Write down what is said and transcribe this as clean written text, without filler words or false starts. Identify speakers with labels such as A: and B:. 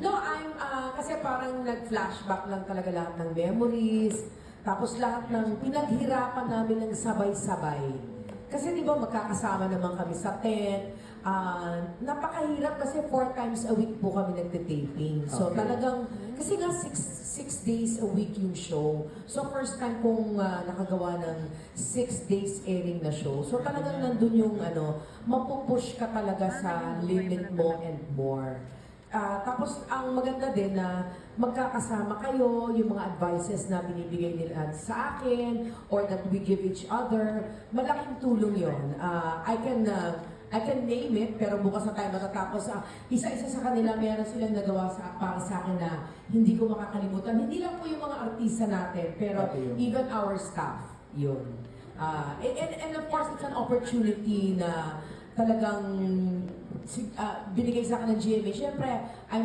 A: No, kasi parang nag-flashback lang talaga lahat ng memories, tapos lahat ng pinaghirapan namin ng sabay-sabay. Kasi di ba magkakasama naman kami sa tent, napakahirap kasi 4 times a week po kami nagte-taping. So
B: Okay.
A: talagang, kasi nga 6 days a week yung show. So first time kong nakagawa ng 6 days airing na show. So talagang nandun yung mapupush ka talaga sa limit mo and more. Tapos ang maganda din na magkakasama kayo, yung mga advices na binibigay nila sa akin or that we give each other, malaking tulong yon. I can name it, pero bukas na tayo matatapos. Isa-isa sa kanila, meron silang nagawa para sa akin na hindi ko makakalimutan. Hindi lang po yung mga artista natin, pero even our staff, yun. And of course, it's an opportunity na talagang binigay sa akin ng GMA. Siyempre, I'm